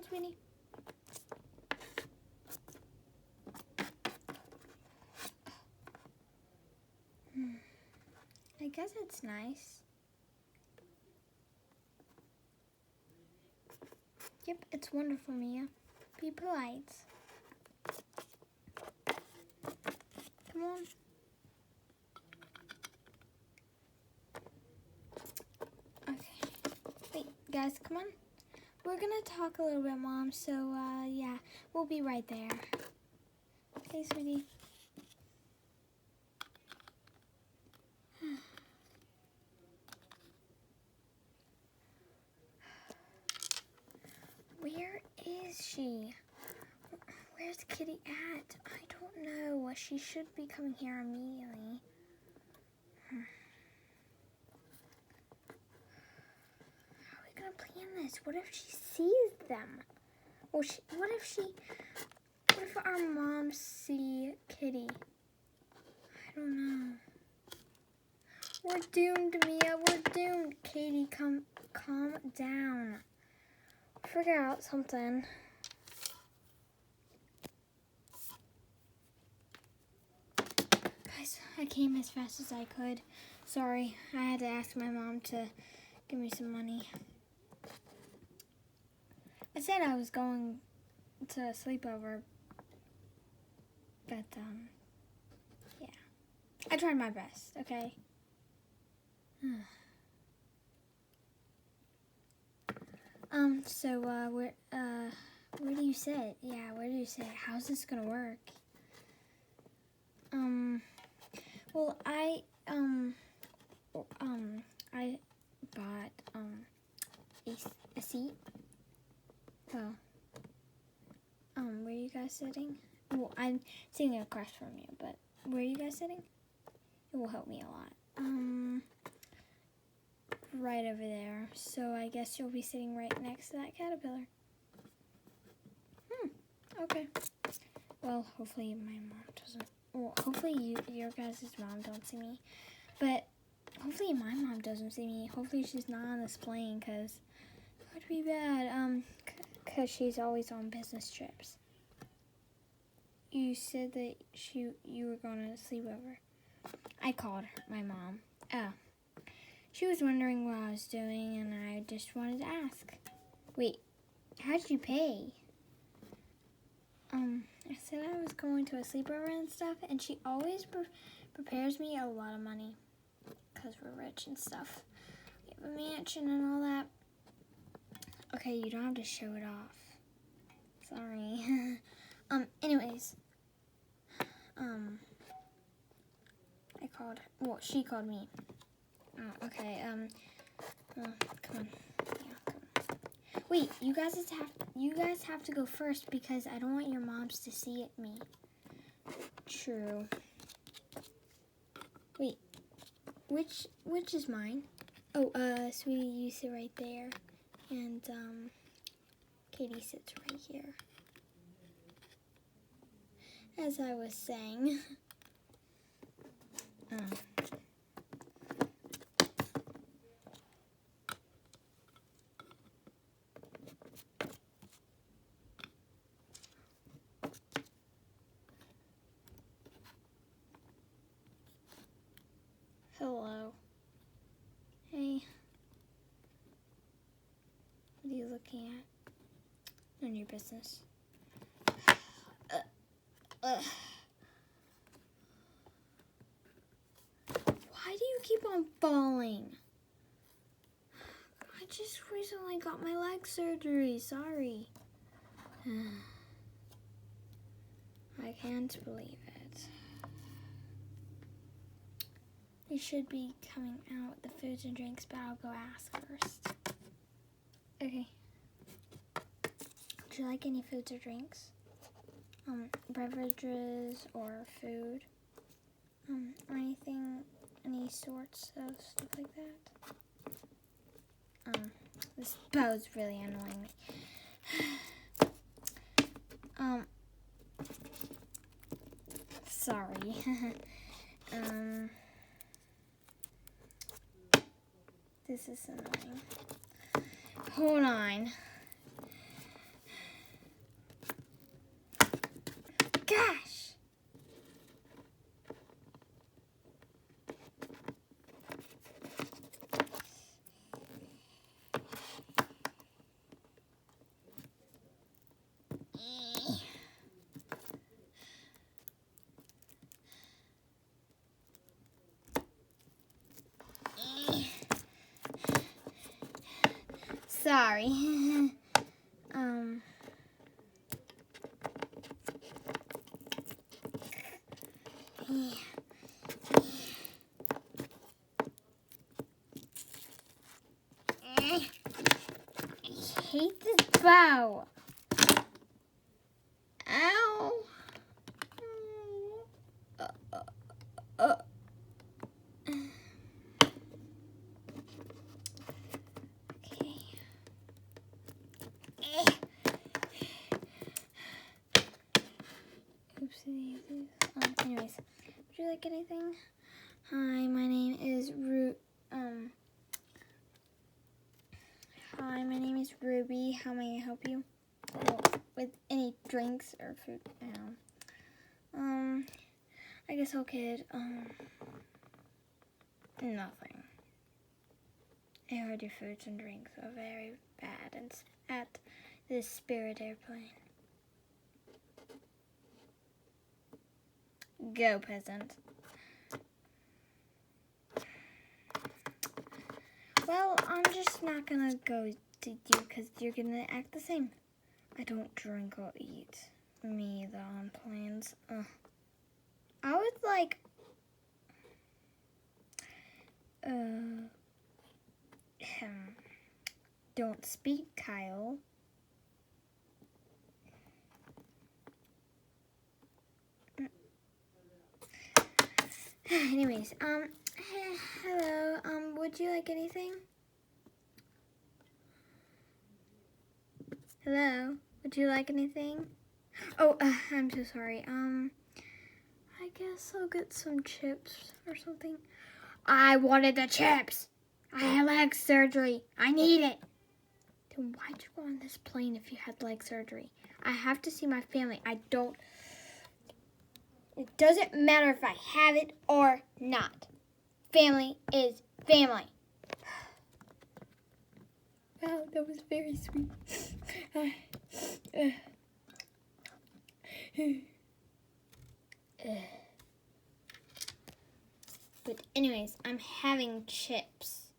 sweetie. I guess it's nice. Yep, it's wonderful, Mia. Be polite. Come on. Okay. Wait, guys, come on. We're gonna talk a little bit, Mom, so, yeah, we'll be right there. Okay, sweetie. Where is she? Where's Kitty at? I don't know. She should be coming here immediately. How are we gonna plan this? What if she sees them? Or what if our moms see Kitty? I don't know. We're doomed, Mia. We're doomed. Katie, calm down. Figure out something. Guys, I came as fast as I could. Sorry, I had to ask my mom to give me some money. I said I was going to a sleepover, but, yeah. I tried my best, okay? So, where do you sit? Yeah, where do you sit? How's this gonna work? Well, I bought, a seat. Well, where are you guys sitting? Well, I'm sitting across from you, but where are you guys sitting? It will help me a lot. Right over there. So I guess you'll be sitting right next to that caterpillar. Okay. Well, hopefully my mom doesn't. Well, hopefully your guys' mom don't see me. But hopefully my mom doesn't see me. Hopefully she's not on this plane, because it would be bad. Because she's always on business trips. You said that you were going to sleepover. I called my mom. Oh. She was wondering what I was doing, and I just wanted to ask. Wait, how did you pay? I said I was going to a sleepover and stuff, and she always prepares me a lot of money, because we're rich and stuff. We have a mansion and all that. Okay, you don't have to show it off. Sorry. Anyways. She called me. Oh, okay, come on. Yeah, come on. Wait, you guys have to go first, because I don't want your moms to see me. True. Wait, which is mine? Oh, sweetie, you sit right there, and, Katie sits right here. As I was saying. Hello. Hey. What are you looking at? None of your business. Why do you keep on falling? I just recently got my leg surgery. Sorry. I can't believe it. We should be coming out with the foods and drinks, but I'll go ask first. Okay. Would you like any foods or drinks? Beverages or food? Or anything, any sorts of stuff like that? This bow is really annoying me. Sorry. This is annoying. Hold on. sorry. Yeah. I hate this bow. Ow. Okay. Oopsie. Anyways, would you like anything? Hi, my name is Hi, my name is Ruby. How may I help you? Oh, with any drinks or food? I guess I'll get nothing. I heard your foods and drinks are very bad and at this Spirit Airplane. Go, peasant. Well, I'm just not gonna go to you because you're gonna act the same. I don't drink or eat. Me either on planes. I would like... Don't speak, Kyle. Anyways, hello, would you like anything? Hello, would you like anything? Oh, I'm so sorry, I guess I'll get some chips or something. I wanted the chips! I had leg surgery, I need it! Then why'd you go on this plane if you had leg surgery? I have to see my family, It doesn't matter if I have it or not. Family is family. Wow, that was very sweet. But anyways, I'm having chips.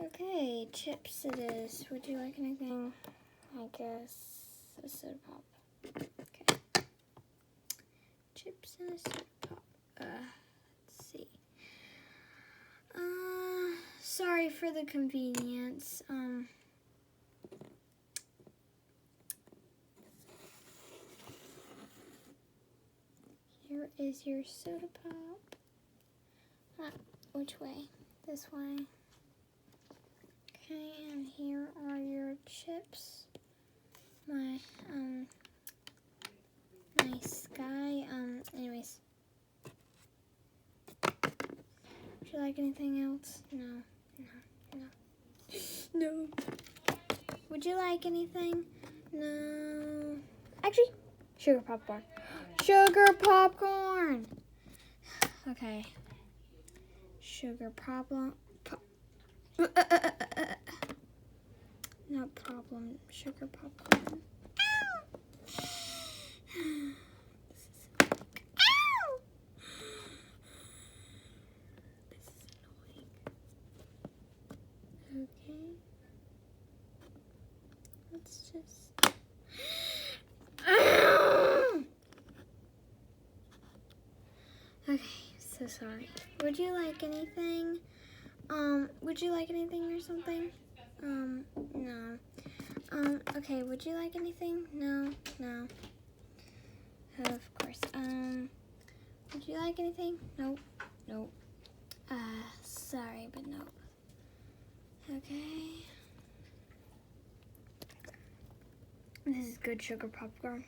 Okay, chips it is. Would you like anything? I guess a soda pop. Okay. Chips and a soda pop. Let's see. Sorry for the convenience. Here is your soda pop. Which way? This way. Okay, and here are your chips. My, nice guy. Anyways. Would you like anything else? No. No. Would you like anything? No. Actually, sugar popcorn. Sugar popcorn! Okay. Sugar problem. No problem. Sugar popcorn. Ow! This is Ow! This is annoying. Okay. Let's just... Okay, so sorry. Would you like anything? Would you like anything or something? No. Okay, would you like anything? No. Of course. Would you like anything? Nope. Sorry, but no. Okay. This is good sugar popcorn.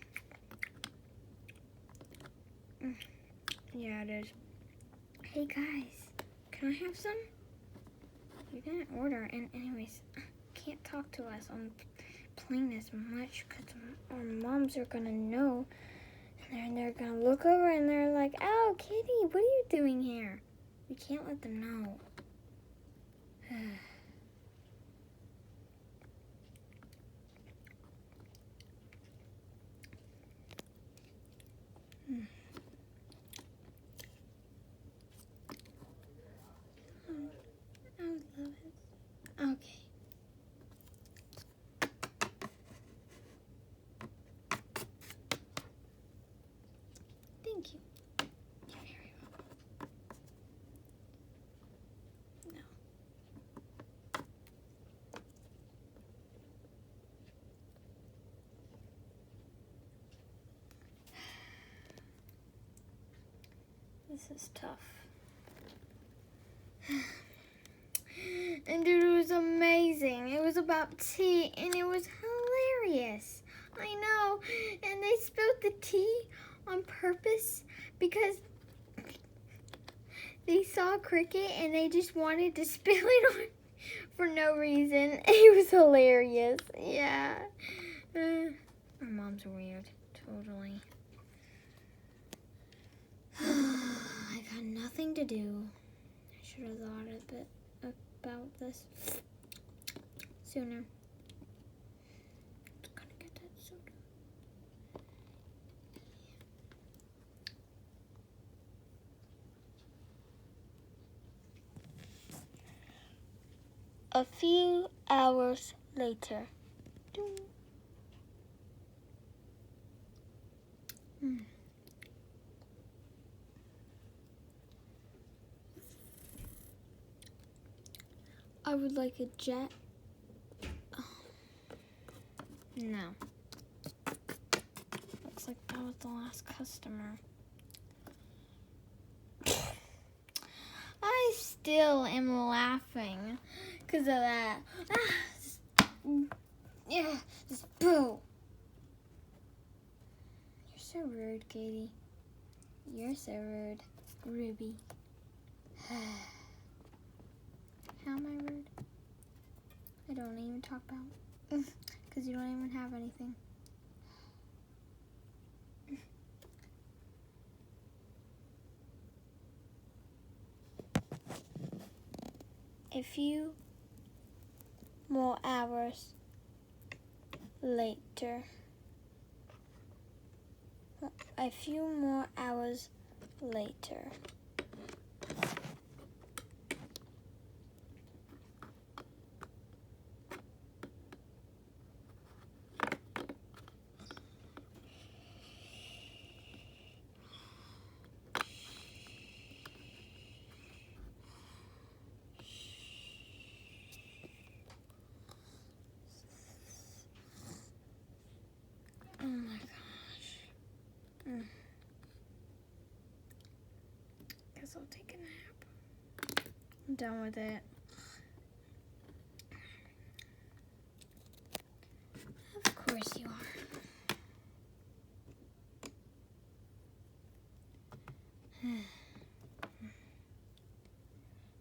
Yeah, it is. Hey guys, can I have some? You didn't order, and anyways, can't talk to us on plane as much because our moms are gonna know, and they're gonna look over and they're like, "Oh, Kitty, what are you doing here?" We can't let them know. I would love it. Okay. This is tough. And dude, it was amazing. It was about tea, and it was hilarious. I know. And they spilled the tea on purpose because they saw Cricket and they just wanted to spill it on for no reason. It was hilarious. Yeah. My mom's weird. Totally. I got nothing to do. I should have thought a bit about this sooner. Gotta get that soda. A few hours later. I would like a jet. Oh. No. Looks like that was the last customer. I still am laughing because of that. Yeah, just boo. You're so rude, Katie. You're so rude, Ruby. How am I rude? I don't even talk about because you don't even have anything. A few more hours later. A few more hours later. Oh my gosh. Guess I'll take a nap. I'm done with it. Of course you are.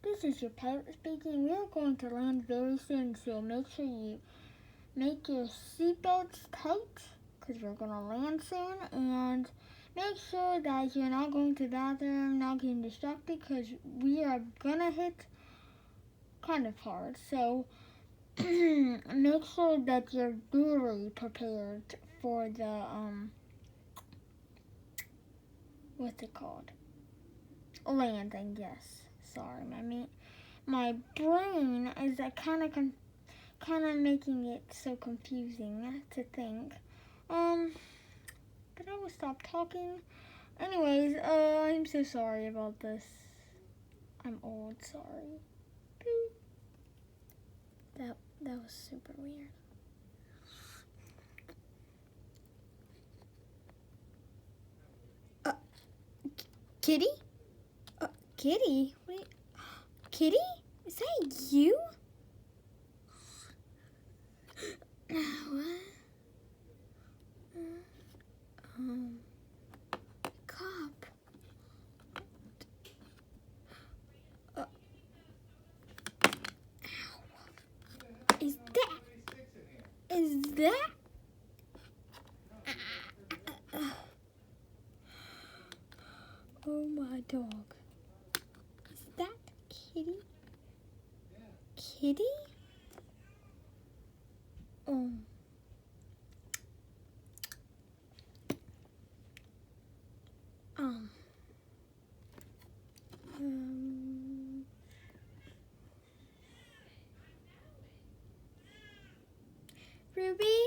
This is your pilot speaking. We are going to land very soon, so make sure you make your seatbelts tight because we're going to land soon, and make sure that you're not going to the bathroom, not getting distracted because we are going to hit kind of hard. So make sure that you're really prepared for the, what's it called? Landing, yes. Sorry, my brain is kind of making it so confusing to think. But I will stop talking. Anyways, I'm so sorry about this. I'm old, sorry. That was super weird. Kitty? Kitty? Wait. Kitty? Is that you? What? Cop. Is that? Oh, my dog. Is that Kitty? Kitty? Ruby?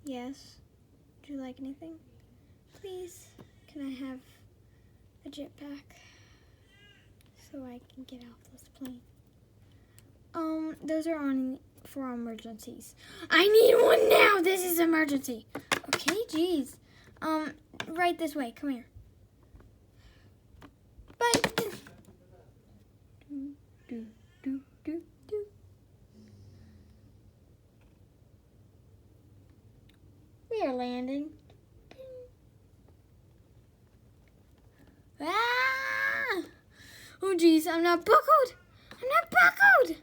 Yes? Would you like anything? Please, can I have a jetpack so I can get off this plane? Those are on for emergencies. I need one now! This is emergency! Okay, jeez. Right this way, come here. you're landing. Ah! Oh, geez, I'm not buckled. I'm not buckled.